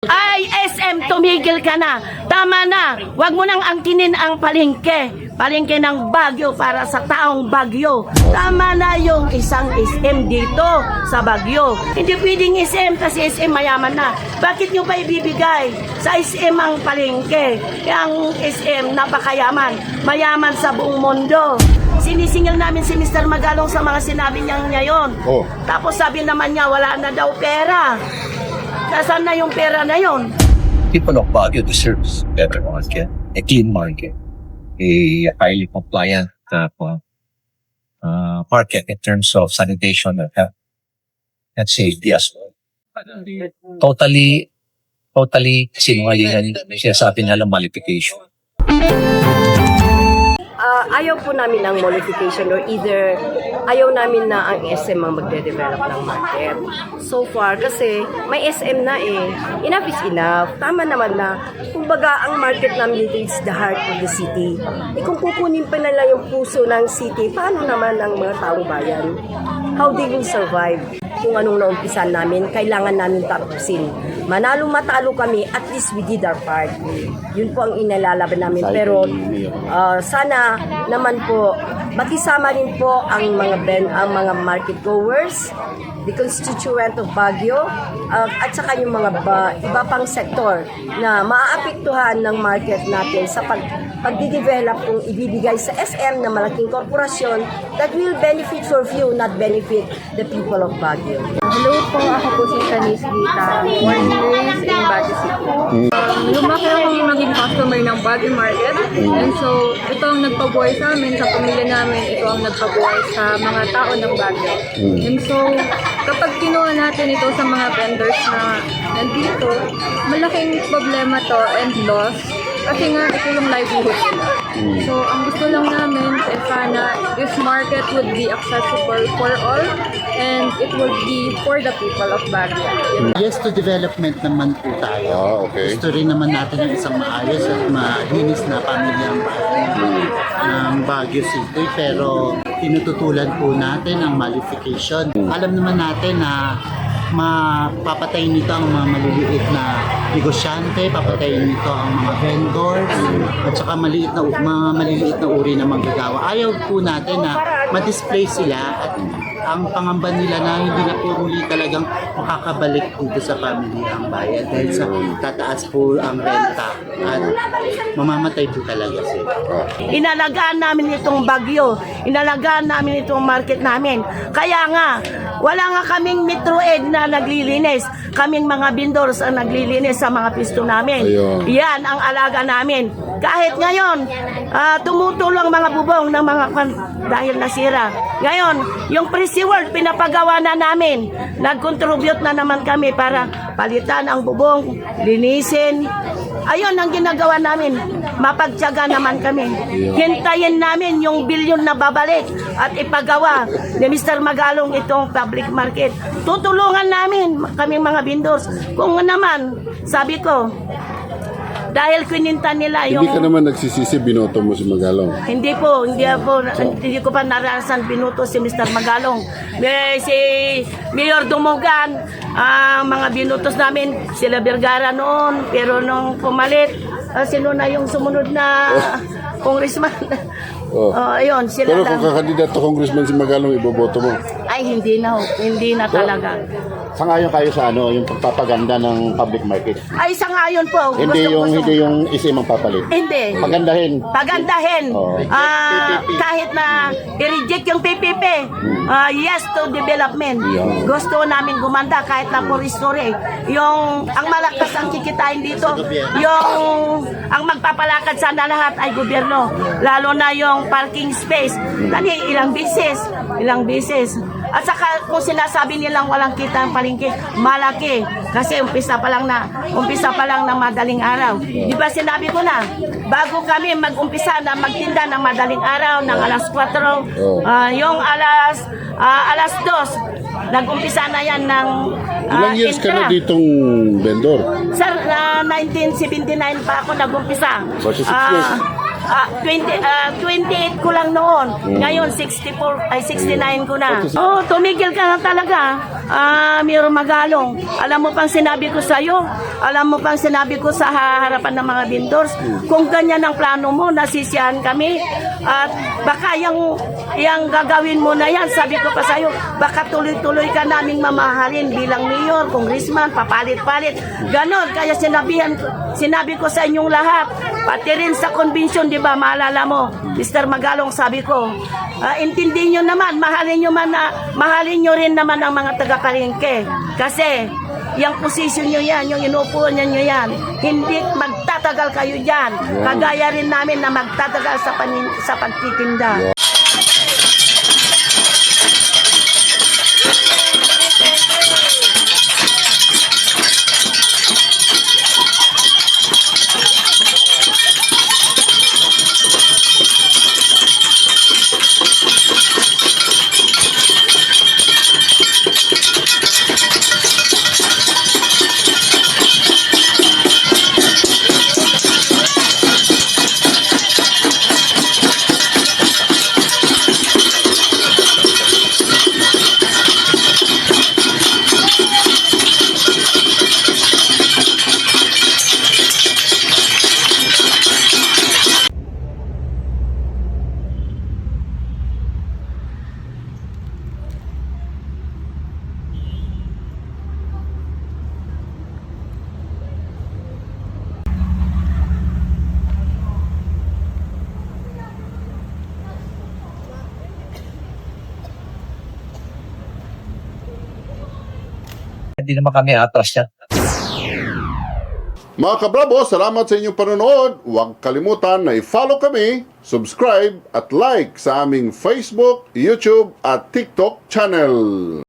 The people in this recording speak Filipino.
Ay, SM, tumigil ka na. Tama na. Huwag mo nang angkinin ang palengke. Palengke ng Baguio para sa taong Baguio. Tama na yung isang SM dito sa Baguio. Hindi pwedeng SM kasi SM mayaman na. Bakit nyo pa ibibigay sa SM ang palengke? Yung SM napakayaman. Mayaman sa buong mundo. Sinisingil namin si Mr. Magalong sa mga sinabi niya ngayon. Oh. Tapos sabi naman niya wala na daw pera. Nasaan na yung pera na yon? People of Baguio deserves better market, a clean market, a highly compliant market in terms of sanitation and health and safety as well. Totally sinungalingan yung sinasabi nila malification. Ayaw po namin ng modification or either ayaw namin na ang SM ang magde-develop ng market. So far, kasi may SM na eh. Enough is enough. Tama naman na, kumbaga ang market namin dito is the heart of the city. Kung kukunin pa nila yung puso ng city, paano naman ang mga taong bayan? How they will survive? Kung anong naumpisan namin, kailangan namin tapusin. Manalo matalo kami, at least we did our part. Yun po ang inalalaban namin. Pero sana naman po makisama rin po ang mga market goers, the constituent of Baguio, at saka yung mga iba pang sektor na maaapektuhan ng market natin sa pagdi-develop kung ibibigay sa SM na malaking korporasyon that will benefit for few, not benefit the people of Baguio. Hello po, ako po si Shanice Gita, born and raised in Baguio City. Lumaki ako naging customer ng Baguio Market, and so ito ang nagpabuhay sa amin, sa pamilya namin, ito ang nagpabuhay sa mga tao ng Baguio. And so, kapag kinuha natin ito sa mga vendors na nandito, malaking problema to and loss. Kasi nga, ito yung livelihood nila. So, ang gusto lang namin is sana this market would be accessible for all and it would be for the people of Baguio. Yes to development naman po tayo. Okay. Gusto rin naman natin yung isang maayos at malinis na pamilyang ng Baguio City. Pero tinututulan po natin ang malification. Alam naman natin na mapapatay nito ang mga maliliit na negosyante, papatayin nito ang mga vendors, at saka mga maliliit na uri ng manggagawa. Ayaw po natin na ma-display sila at ang pangamba nila na hindi na po muli talagang makakabalik dito sa pamilyang bayan dahil sa tataas po ang renta at mamamatay po talaga sila. Inalagaan namin itong Baguio. Inalagaan namin itong market namin. Kaya nga, wala nga kaming Metro Ed na naglilinis. Kaming mga vendors ang naglilinis sa mga pisto namin. Ayun. Yan ang alaga namin. Kahit ngayon, tumutulong mga bubong ng mga dahil nasira. Ngayon, yung Prissy World, pinapagawa na namin. Nag-contribute na naman kami para palitan ang bubong, linisin. Ayun ang ginagawa namin. Mapagtiyaga naman kami. Hintayin namin yung bilyon na babalik at ipagawa ni Mr. Magalong itong public market. Tutulungan namin kaming mga vendors. Kung naman, sabi ko, dahil kininta nila yung... Hindi ka naman nagsisisi, binoto mo si Magalong. Hindi ko pa naranasan binuto si Mr. Magalong. Si Mayor Dumugan, mga binutos namin, sila Vergara noon, pero nung pumalit, sino na yung sumunod na congressman? Ayun, sila Pero lang. kung kakandidato congressman si Magalong, iboboto mo. Ay, hindi na talaga. Sangayon kayo sa yung pagpapaganda ng public market. Ay, sangayon po. Hindi yung SM ang papalit. Hindi. Pagandahin. Oh. Kahit na i-reject yung PPP, yes to development. Yeah. Gusto namin gumanda kahit na for history. Yung ang malakas ang kikitain dito, yung ang magpapalakad sana lahat ay gobyerno. Lalo na yung parking space. Ilang bisis. At saka kung sinasabi nilang walang kita ang palengke, malaki. Kasi umpisa pa lang ng madaling araw. Di ba sinabi ko na, bago kami mag-umpisa na magtinda ng madaling araw, ng alas 4, yung alas 2, nag-umpisa na yan ng Ilang years ka na ditong vendor? Sir, 1979 pa ako nag-umpisa. Basta 6 years. 28 ko lang noon. Ngayon 69 ko na. Oh, tumigil ka na talaga. Miro Magalong. Alam mo pang sinabi ko sa iyo, alam mo pang sinabi ko sa harapan ng mga vendors, kung ganyan ang plano mo, nasisiyahan kami. At baka yung gagawin mo na yan, sabi ko pa sa iyo, baka tuloy-tuloy ka naming mamahalin bilang mayor, congressman, papalit-palit. Ganon, kaya sinabi ko sa inyong lahat, pati rin sa convention, di ba, maalala mo, Mr. Magalong, sabi ko, intindihin nyo naman, mahalin nyo rin naman ang mga taga-palengke. Kasi, yung posisyon nyo yan, yung inuupuan nyo yan, hindi magtatagal kayo dyan. Kagaya rin namin na magtatagal sa pagtitinda. Hindi naman kami atras yan. Mga kabravo, salamat sa inyong panonood. Huwag kalimutan na i-follow kami, subscribe at like sa aming Facebook, YouTube at TikTok channel.